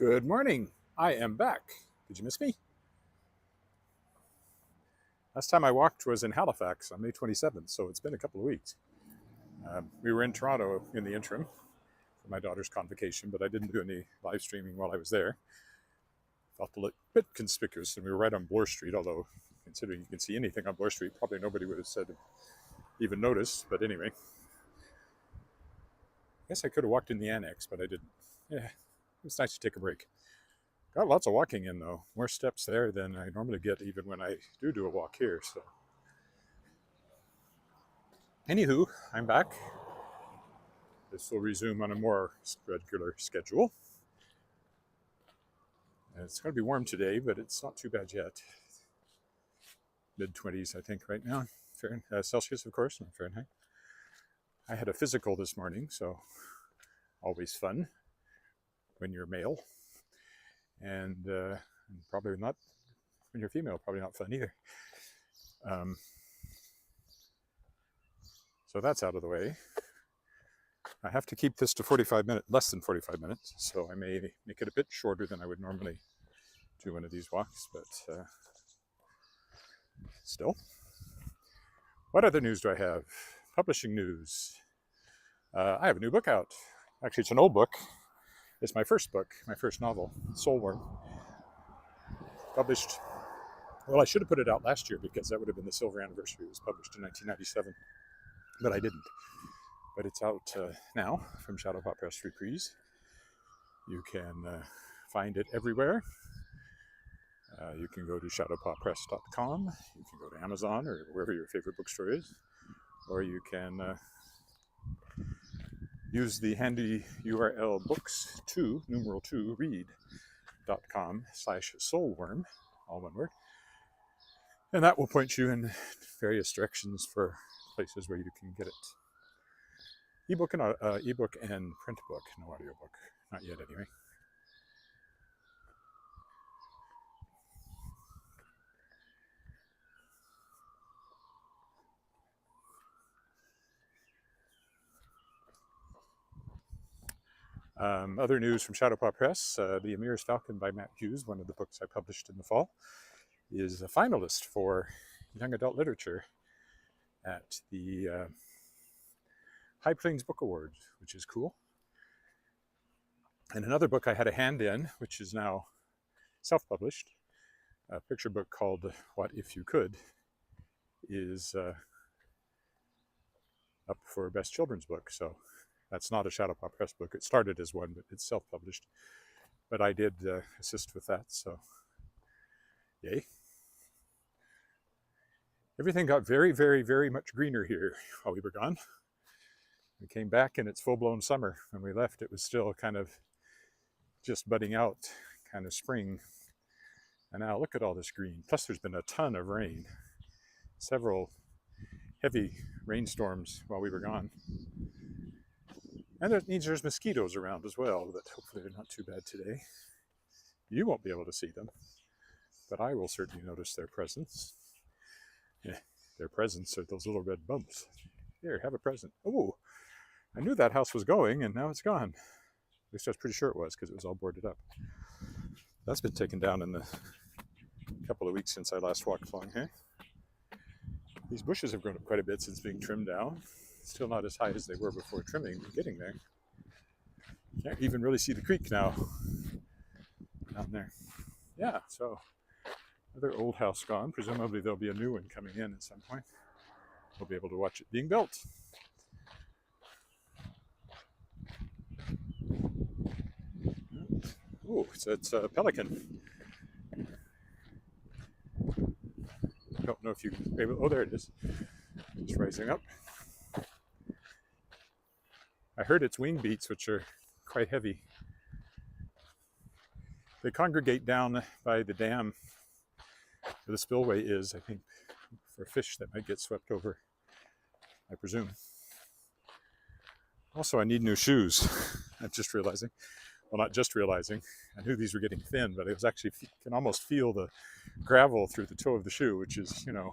Good morning. I am back. Did you miss me? Last time I walked was in Halifax on May 27th, so it's been a couple of weeks. We were in Toronto in the interim for my daughter's convocation, but I didn't do any live streaming while I was there. Felt a bit conspicuous, and we were right on Bloor Street, although considering you can see anything on Bloor Street, probably nobody would have said even noticed, but anyway. I guess I could have walked in the annex, but I didn't. Yeah, it was nice to take a break. Got lots of walking in, though. More steps there than I normally get even when I do a walk here. So, anywho, I'm back. This will resume on a more regular schedule. And it's going to be warm today, but it's not too bad yet. Mid-20s, I think, right now. Celsius, of course, not Fahrenheit. I had a physical this morning, so always fun when you're male. And probably not, when you're female, probably not fun either. So that's out of the way. I have to keep this to 45 minutes, less than 45 minutes, so I may make it a bit shorter than I would normally do one of these walks, but still. What other news do I have? Publishing news. I have a new book out. Actually, it's an old book. It's my first book, my first novel, Soulworm. Published, well, I should have put it out last year because that would have been the silver anniversary. It was published in 1997, but I didn't. But it's out now from Shadowpaw Press Reprise. You can find it everywhere. You can go to shadowpawpress.com. You can go to Amazon or wherever your favorite bookstore is. Or you can use the handy URL books2 read.com/soulworm, all one word. And that will point you in various directions for places where you can get it. Ebook and print book, no audiobook. Not yet, anyway. Other news from Shadowpaw Press, The Emir's Falcon by Matt Hughes, one of the books I published in the fall, is a finalist for young adult literature at the High Plains Book Awards, which is cool. And another book I had a hand in, which is now self-published, a picture book called What If You Could, is up for Best Children's Book. So that's not a Shadowpaw Press book. It started as one, but it's self-published. But I did assist with that, so yay. Everything got very, very, very much greener here while we were gone. We came back and it's full-blown summer. When we left, it was still kind of just budding out, kind of spring. And now look at all this green. Plus there's been a ton of rain. Several heavy rainstorms while we were gone. And that means there's mosquitoes around as well, but hopefully they're not too bad today. You won't be able to see them, but I will certainly notice their presence. Yeah, their presence are those little red bumps. Here, have a present. Oh, I knew that house was going, and now it's gone. At least I was pretty sure it was, because it was all boarded up. That's been taken down in the couple of weeks since I last walked along here. These bushes have grown up quite a bit since being trimmed down. Still not as high as they were before trimming, but getting there. Can't even really see the creek now. Down there. Yeah, so another old house gone. Presumably there'll be a new one coming in at some point. We'll be able to watch it being built. Oh, it's a pelican. Don't know if you can be able. Oh, there it is. It's rising up. I heard its wing beats, which are quite heavy. They congregate down by the dam where the spillway is, I think, for fish that might get swept over, I presume. Also, I need new shoes. I'm just realizing. Well, not just realizing. I knew these were getting thin, but I was actually can almost feel the gravel through the toe of the shoe, which is, a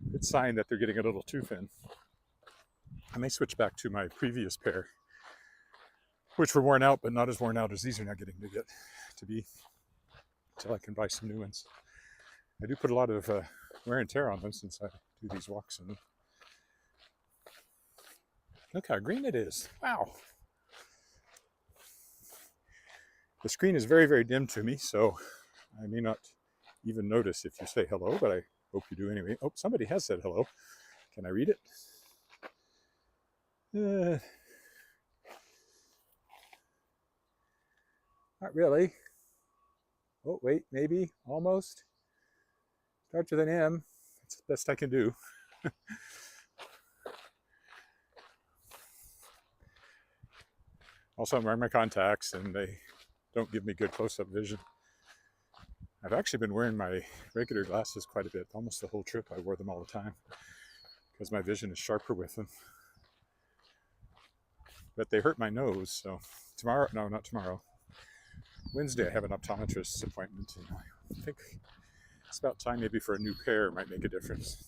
good sign that they're getting a little too thin. I may switch back to my previous pair which were worn out, but not as worn out as these are now getting to be, until I can buy some new ones. I do put a lot of wear and tear on them since I do these walks in them. Look how green it is. Wow. The screen is very, very dim to me, so I may not even notice if you say hello, but I hope you do anyway. Oh, somebody has said hello. Can I read it? Not really. Oh, wait, maybe, almost. Starts with an M. That's the best I can do. Also, I'm wearing my contacts, and they don't give me good close-up vision. I've actually been wearing my regular glasses quite a bit. Almost the whole trip I wore them all the time because my vision is sharper with them. But they hurt my nose, so tomorrow, no, not tomorrow. Wednesday I have an optometrist's appointment, and I think it's about time maybe for a new pair might make a difference.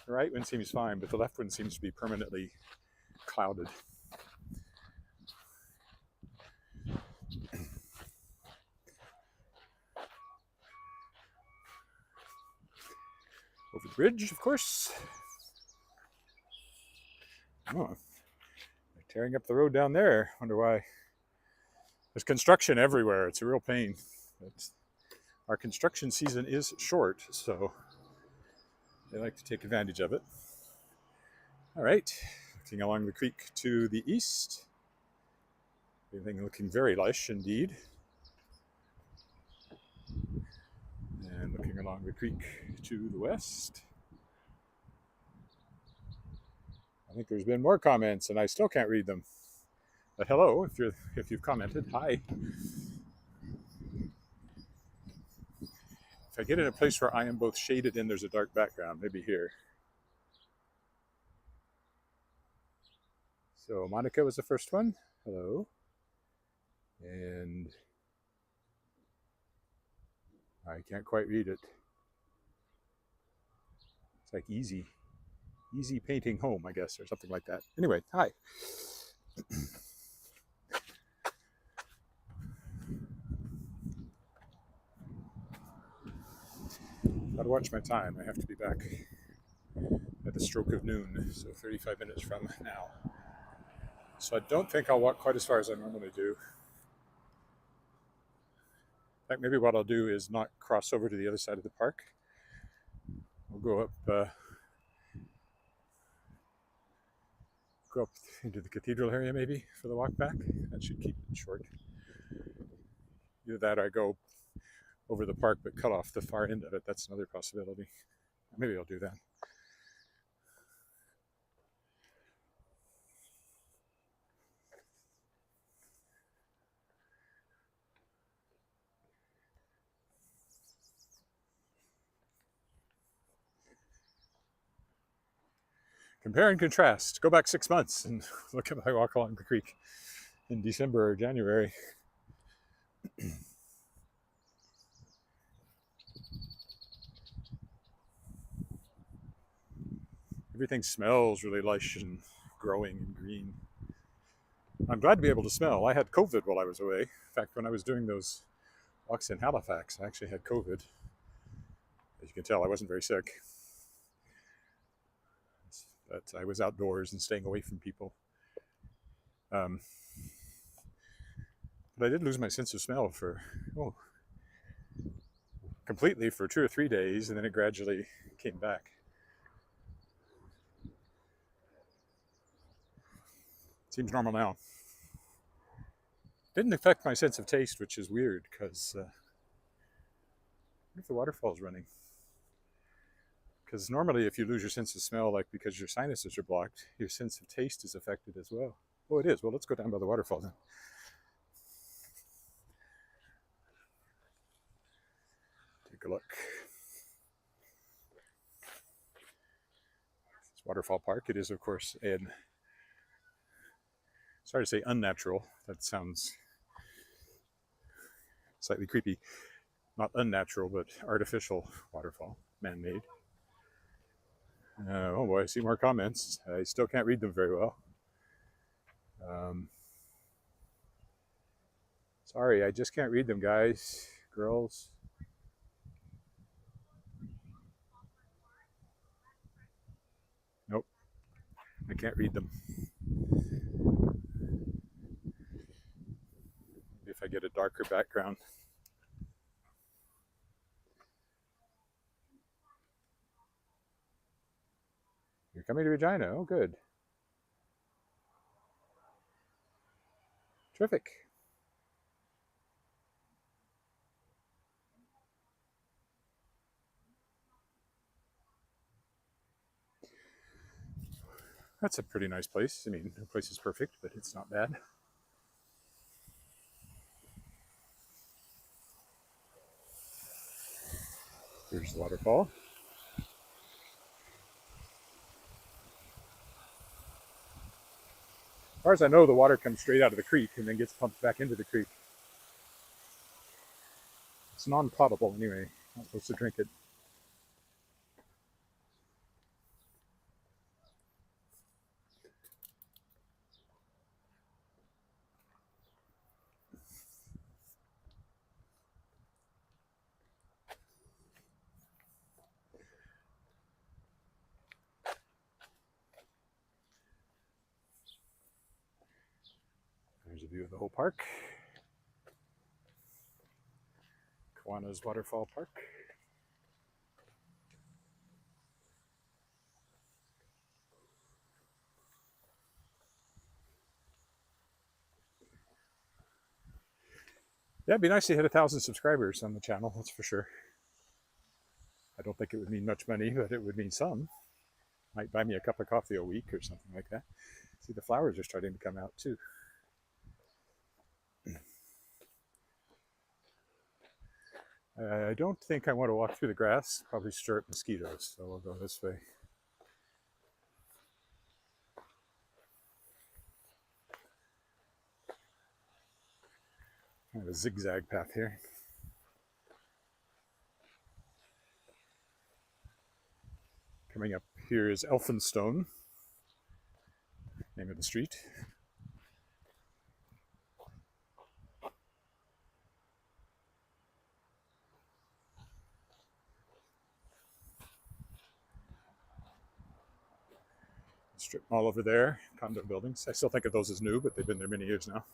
The right one seems fine, but the left one seems to be permanently clouded. Over the bridge, of course. Oh, they're tearing up the road down there. Wonder why. There's construction everywhere. It's a real pain. Our construction season is short, so they like to take advantage of it. All right, looking along the creek to the east. Everything looking very lush indeed. And looking along the creek to the west. I think there's been more comments and I still can't read them. But hello, if you've commented, hi. If I get in a place where I am both shaded and there's a dark background, maybe here. So Monica was the first one. Hello. And I can't quite read it. It's like easy painting home, I guess, or something like that. Anyway, hi. Gotta watch my time. I have to be back at the stroke of noon, so 35 minutes from now. So I don't think I'll walk quite as far as I normally do. In fact, maybe what I'll do is not cross over to the other side of the park. We'll go up into the cathedral area maybe for the walk back. That should keep it short. Either that or I go over the park but cut off the far end of it. That's another possibility. Maybe I'll do that. Compare and contrast. Go back 6 months and look at my walk along the creek in December or January. Everything smells really lush and growing and green. I'm glad to be able to smell. I had COVID while I was away. In fact, when I was doing those walks in Halifax, I actually had COVID. As you can tell, I wasn't very sick. But I was outdoors and staying away from people. But I did lose my sense of smell completely for 2 or 3 days, and then it gradually came back. Seems normal now. Didn't affect my sense of taste, which is weird, because I wonder if the waterfall's running. Because normally if you lose your sense of smell, like because your sinuses are blocked, your sense of taste is affected as well. Oh, it is. Well, let's go down by the waterfall then. Take a look. This waterfall park, it is of course sorry to say unnatural. That sounds slightly creepy. Not unnatural, but artificial waterfall, man-made. Oh boy, I see more comments. I still can't read them very well. Um, sorry, I just can't read them, guys, girls. Nope, I can't read them. If I get a darker background. You're coming to Regina. Oh, good. Terrific. That's a pretty nice place. I mean, the place is perfect, but it's not bad. Here's the waterfall. As far as I know, the water comes straight out of the creek and then gets pumped back into the creek. It's non-potable anyway. Not supposed to drink it. There's a view of the whole park. Kiwanis Waterfall Park. Yeah, it'd be nice to hit 1,000 subscribers on the channel, that's for sure. I don't think it would mean much money, but it would mean some. Might buy me a cup of coffee a week or something like that. See, the flowers are starting to come out too. I don't think I want to walk through the grass, probably stir up mosquitoes, so I'll go this way. I have a zigzag path here. Coming up here is Elphinstone, name of the street. Strip mall over there, condo buildings. I still think of those as new, but they've been there many years now.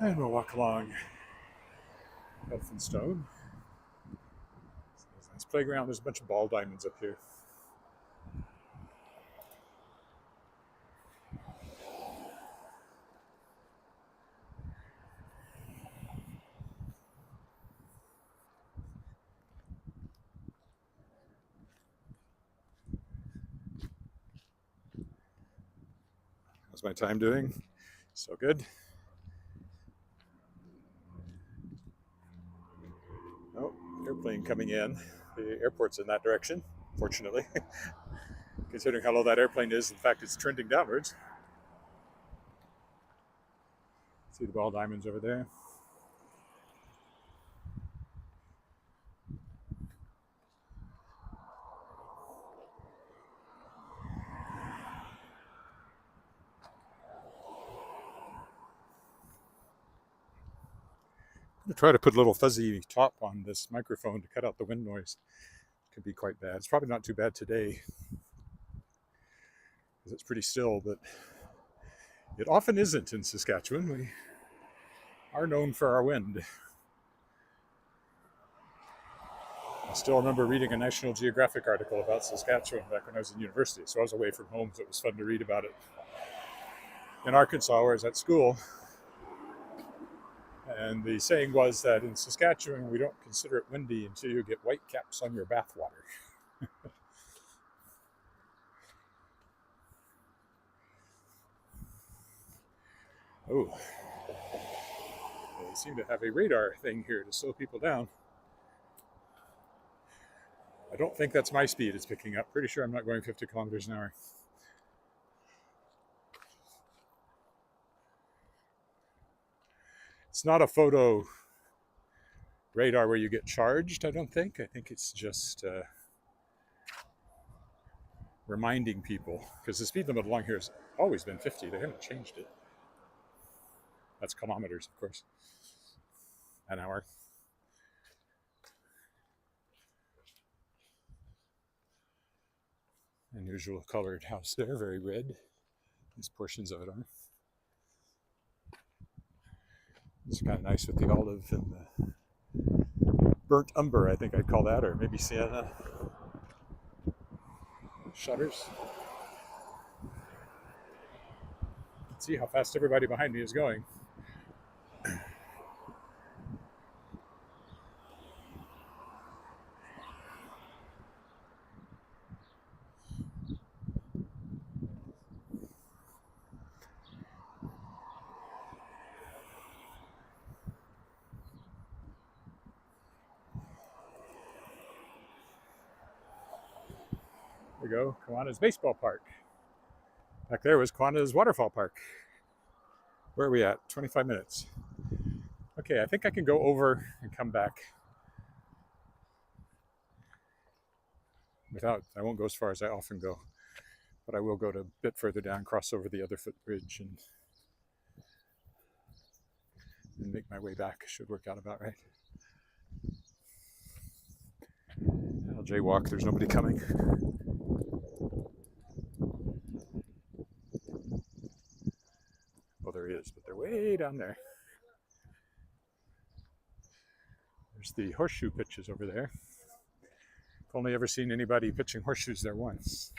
And we'll walk along Elphinstone. There's a nice playground. There's a bunch of ball diamonds up here. How's my time doing? So good. Oh, airplane coming in. The airport's in that direction, fortunately. Considering how low that airplane is, in fact, it's trending downwards. See the ball diamonds over there? I'm going to try to put a little fuzzy top on this microphone to cut out the wind noise. It could be quite bad. It's probably not too bad today because it's pretty still, but it often isn't in Saskatchewan. We are known for our wind. I still remember reading a National Geographic article about Saskatchewan back when I was in university, so I was away from home, so it was fun to read about it. In Arkansas, where I was at school, and the saying was that in Saskatchewan, we don't consider it windy until you get white caps on your bathwater. Oh, they seem to have a radar thing here to slow people down. I don't think that's my speed it's picking up. Pretty sure I'm not going 50 kilometers an hour. It's not a photo radar where you get charged, I don't think. I think it's just reminding people, because the speed limit along here has always been 50. They haven't changed it. That's kilometers, of course, an hour. Unusual colored house there, very red. These portions of it are. It's kind of nice with the olive and the burnt umber, I think I'd call that, or maybe sienna shutters. Let's see how fast everybody behind me is going. There we go, Kiwanis Baseball Park. Back there was Kiwanis Waterfall Park. Where are we at? 25 minutes. Okay, I think I can go over and come back without, I won't go as far as I often go, but I will go to a bit further down, cross over the other footbridge, and make my way back. Should work out about right. I'll jaywalk, there's nobody coming. Well, there is, but they're way down there. There's the horseshoe pitches over there. I've only ever seen anybody pitching horseshoes there once.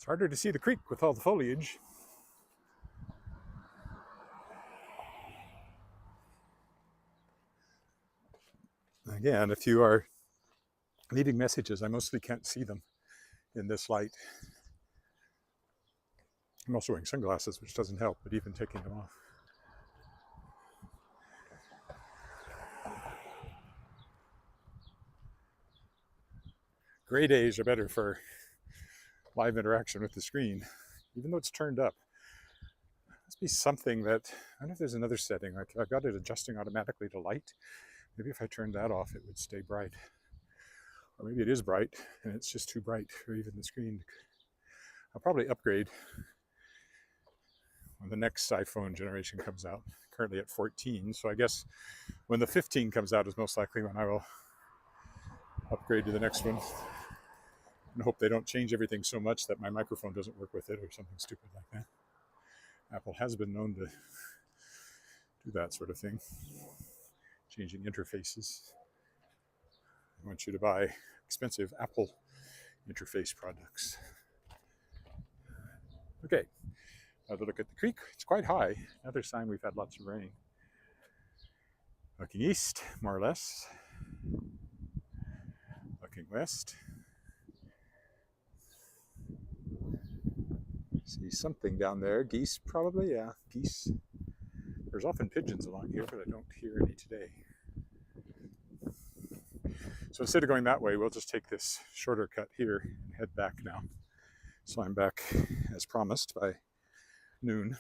It's harder to see the creek with all the foliage. Again, if you are leaving messages, I mostly can't see them in this light. I'm also wearing sunglasses, which doesn't help, but even taking them off. Gray days are better for live interaction with the screen, even though it's turned up. There must be something that, I don't know if there's another setting. Like I've got it adjusting automatically to light. Maybe if I turned that off, it would stay bright. Or maybe it is bright and it's just too bright for even the screen. I'll probably upgrade when the next iPhone generation comes out. Currently at 14, so I guess when the 15 comes out is most likely when I will upgrade to the next one. And hope they don't change everything so much that my microphone doesn't work with it or something stupid like that. Apple has been known to do that sort of thing, changing interfaces. I want you to buy expensive Apple interface products. Okay, another look at the creek. It's quite high. Another sign we've had lots of rain. Looking east, more or less. Looking west. See something down there. Geese, probably. Yeah, geese. There's often pigeons along here, but I don't hear any today. So instead of going that way, we'll just take this shorter cut here and head back now. So I'm back as promised by noon.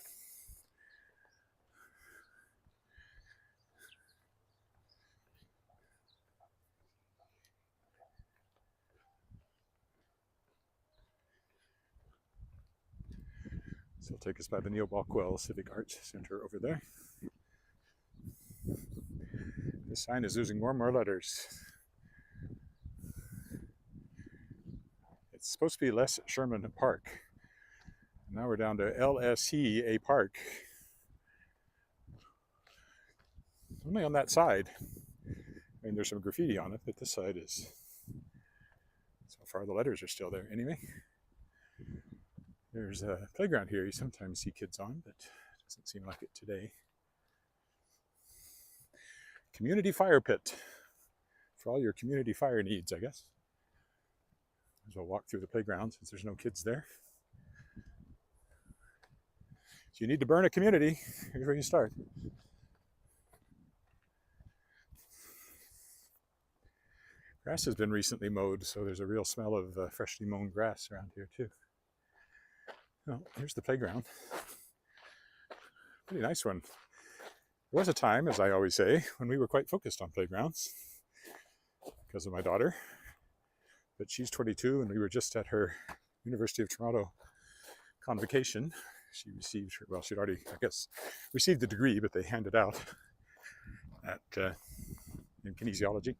So it'll take us by the Neil Balkwell Civic Arts Center over there. This sign is losing more and more letters. It's supposed to be Les Sherman Park. Now we're down to LSE A Park. Only on that side. I mean, there's some graffiti on it, but this side is... So far the letters are still there. Anyway, there's a playground here you sometimes see kids on, but it doesn't seem like it today. Community fire pit for all your community fire needs, I guess. So I'll walk through the playground since there's no kids there. So you need to burn a community. Here's where you start. Grass has been recently mowed, so there's a real smell of freshly mown grass around here too. Well, here's the playground. Pretty nice one. There was a time, as I always say, when we were quite focused on playgrounds because of my daughter. But she's 22 and we were just at her University of Toronto convocation. She received her, well, she'd already, I guess, received the degree, but they handed out at in kinesiology,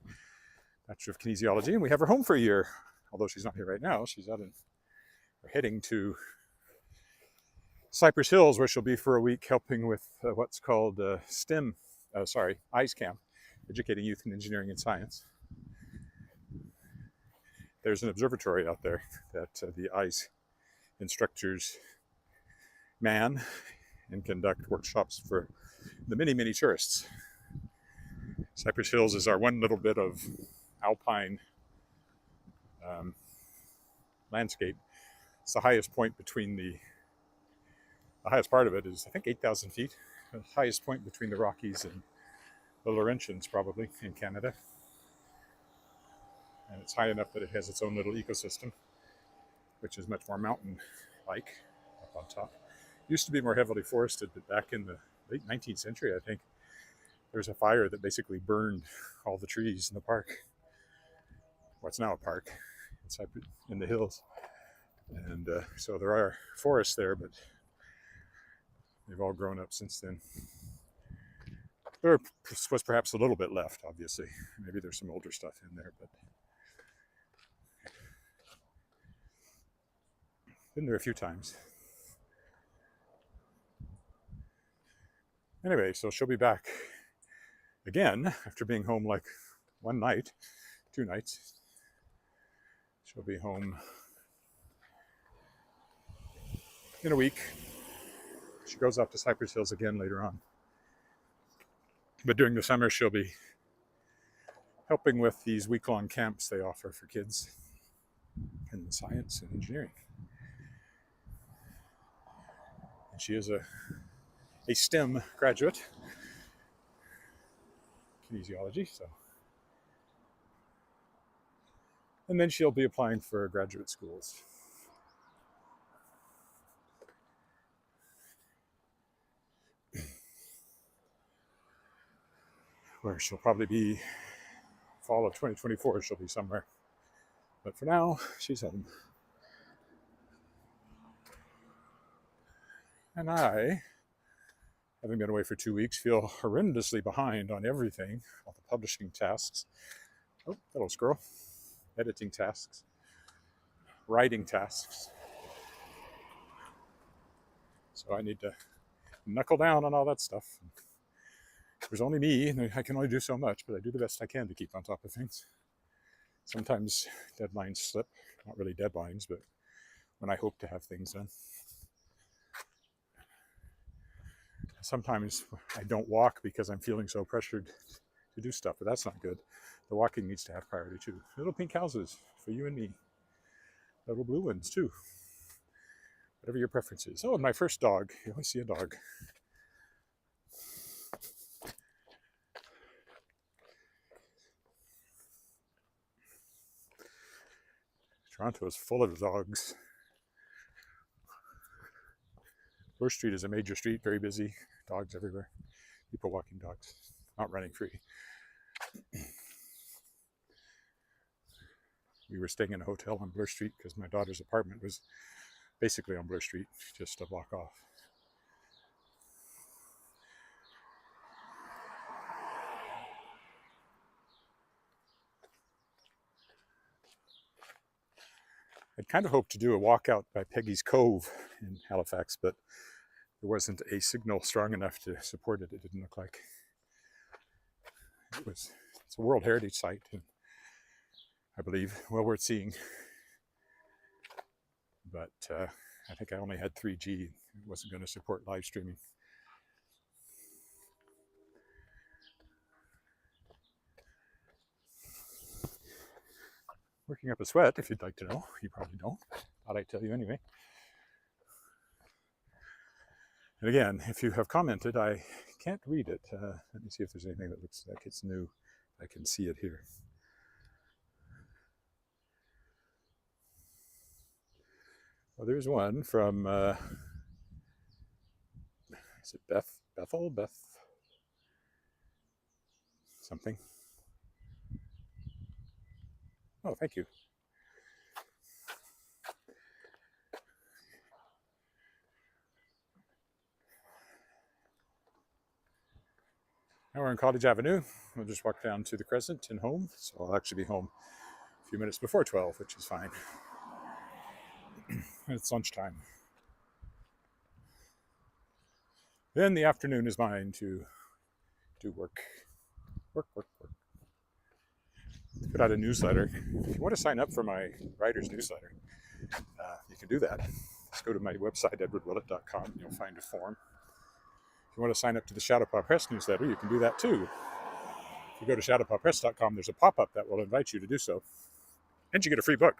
Bachelor of Kinesiology, and we have her home for a year. Although she's not here right now, she's out in, we're heading to Cypress Hills, where she'll be for a week helping with what's called ICE Camp, Educating Youth in Engineering and Science. There's an observatory out there that the ICE instructors man and conduct workshops for the many, many tourists. Cypress Hills is our one little bit of alpine landscape. It's the highest point between the highest part of it is, I think, 8,000 feet. The highest point between the Rockies and the Laurentians, probably, in Canada. And it's high enough that it has its own little ecosystem, which is much more mountain-like up on top. Used to be more heavily forested, but back in the late 19th century, I think, there was a fire that basically burned all the trees in the park. What's now a park in the hills. And so there are forests there, but they've all grown up since then. There was perhaps a little bit left, obviously. Maybe there's some older stuff in there, but been there a few times. Anyway, so she'll be back again after being home like one night, 2 nights. She'll be home in a week. She goes up to Cypress Hills again later on. But during the summer, she'll be helping with these week-long camps they offer for kids in science and engineering. And she is a STEM graduate, kinesiology, so. And then she'll be applying for graduate schools. Where she'll probably be fall of 2024, she'll be somewhere. But for now, she's home. And I, having been away for 2 weeks, feel horrendously behind on everything, all the publishing tasks. Oh, hello, squirrel. Editing tasks, writing tasks. So I need to knuckle down on all that stuff. There's only me, and I can only do so much, but I do the best I can to keep on top of things. Sometimes deadlines slip, not really deadlines, but when I hope to have things done. Sometimes I don't walk because I'm feeling so pressured to do stuff, but that's not good. The walking needs to have priority too. Little pink houses for you and me. Little blue ones too. Whatever your preference is. Oh, and my first dog. You always see a dog. Toronto is full of dogs. Bloor Street is a major street, very busy. Dogs everywhere. People walking dogs, not running free. We were staying in a hotel on Bloor Street because my daughter's apartment was basically on Bloor Street, just a block off. I'd kind of hoped to do a walkout by Peggy's Cove in Halifax, but there wasn't a signal strong enough to support it. It didn't look like. It's a World Heritage Site, and I believe well worth seeing. But I think I only had 3G. It wasn't going to support live streaming. Working up a sweat, if you'd like to know. You probably don't. Thought I'd tell you anyway. And again, if you have commented, I can't read it. Let me see if there's anything that looks like it's new. I can see it here. Well, there's one from, is it Bethel? Something. Oh, thank you. Now we're on Cottage Avenue. We'll just walk down to the Crescent and home. So I'll actually be home a few minutes before 12, which is fine. It's lunchtime. Then the afternoon is mine to do work. Work. Put out a newsletter. If you want to sign up for my writer's newsletter, you can do that. Just go to my website, edwardwillett.com, and you'll find a form. If you want to sign up to the Shadowpaw Press newsletter, you can do that too. If you go to shadowpawpress.com, there's a pop-up that will invite you to do so. And you get a free book.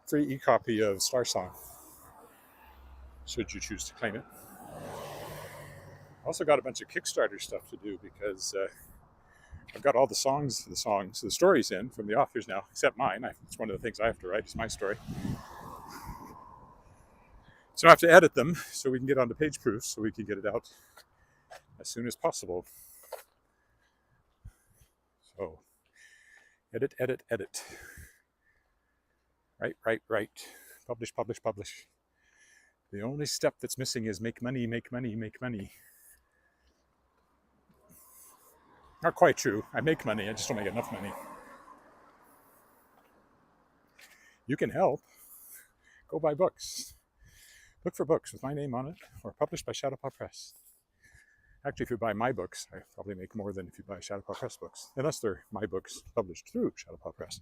Free e-copy of Star Song, should you choose to claim it. Also got a bunch of Kickstarter stuff to do because I've got all the stories in from the authors now, except mine. It's one of the things I have to write, is my story. So I have to edit them so we can get onto page proofs, so we can get it out as soon as possible. So, edit. Write. Publish. The only step that's missing is make money. Not quite true. I make money, I just don't make enough money. You can help. Go buy books. Look for books with my name on it, or published by Shadowpaw Press. Actually, if you buy my books, I probably make more than if you buy Shadowpaw Press books, unless they're my books published through Shadowpaw Press.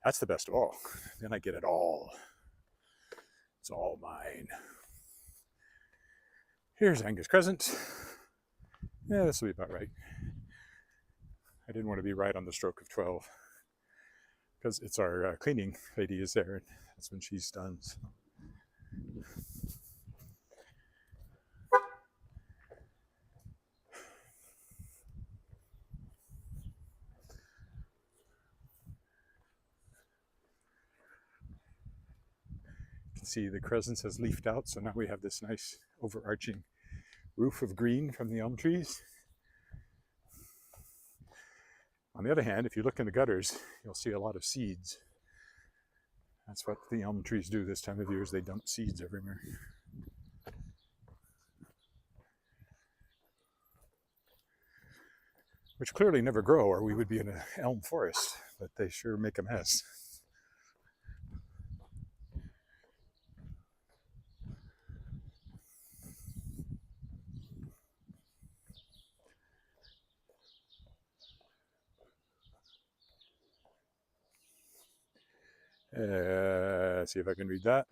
That's the best of all. Then I get it all. It's all mine. Here's Angus Crescent. Yeah, this will be about right. I didn't want to be right on the stroke of 12 because it's our cleaning lady is there, and that's when she's done. So. You can see the Crescent has leafed out, so now we have this nice overarching roof of green from the elm trees. On the other hand, if you look in the gutters, you'll see a lot of seeds. That's what the elm trees do this time of year, is they dump seeds everywhere. Which clearly never grow, or we would be in an elm forest, but they sure make a mess. See if I can read that.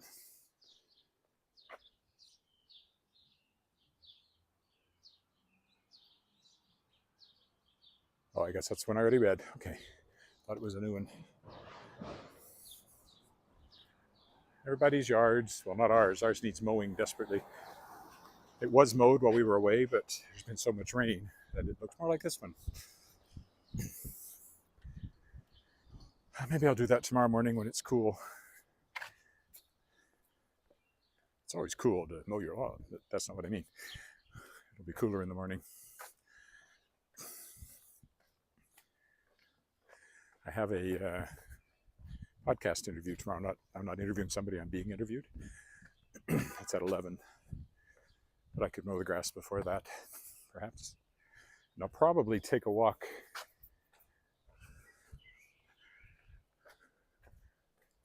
I guess that's one I already read. Okay, thought it was a new one. Everybody's yards, well, not ours. Ours needs mowing desperately. It was mowed while we were away, but there's been so much rain that it looks more like this one. Maybe I'll do that tomorrow morning when it's cool. It's always cool to mow your lawn, but that's not what I mean. It'll be cooler in the morning. I have a podcast interview tomorrow. I'm not interviewing somebody, I'm being interviewed. It's at 11. But I could mow the grass before that, perhaps. And I'll probably take a walk.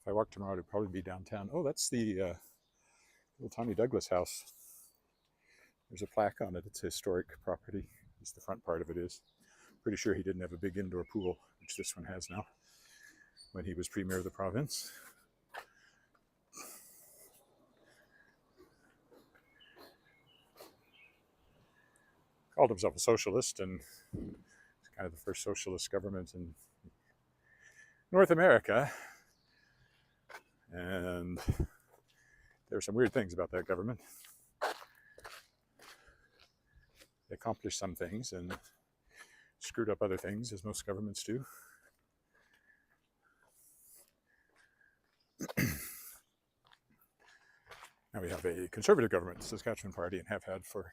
If I walk tomorrow, it'll probably be downtown. Oh, that's the little Tommy Douglas house. There's a plaque on it. It's a historic property. At least the front part of it is. Pretty sure he didn't have a big indoor pool, which this one has now, when he was premier of the province. Called himself a socialist, and it's kind of the first socialist government in North America. And there are some weird things about that government. They accomplished some things and screwed up other things, as most governments do. Now we have a conservative government, the Saskatchewan Party, and have had for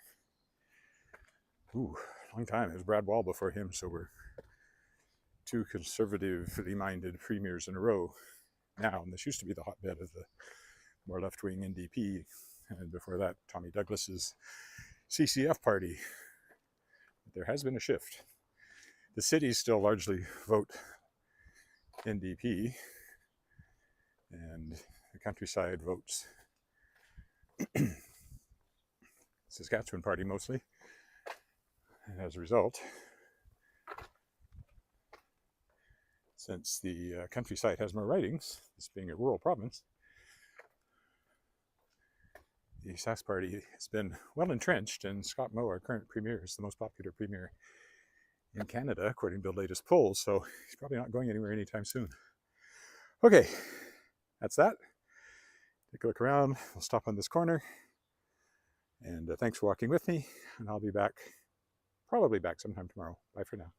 a long time. It was Brad Wall before him, so we're two conservatively minded premiers in a row now. And this used to be the hotbed of the more left-wing NDP, and before that, Tommy Douglas's CCF party. But there has been a shift. The cities still largely vote NDP, and the countryside votes Saskatchewan Party mostly. And as a result, since the countryside has more ridings, this being a rural province, the Sask Party has been well entrenched, and Scott Moe, our current premier, is the most popular premier in Canada, according to the latest polls, so he's probably not going anywhere anytime soon. Okay, that's that. Take a look around. We'll stop on this corner. And thanks for walking with me, and I'll be back, probably back sometime tomorrow. Bye for now.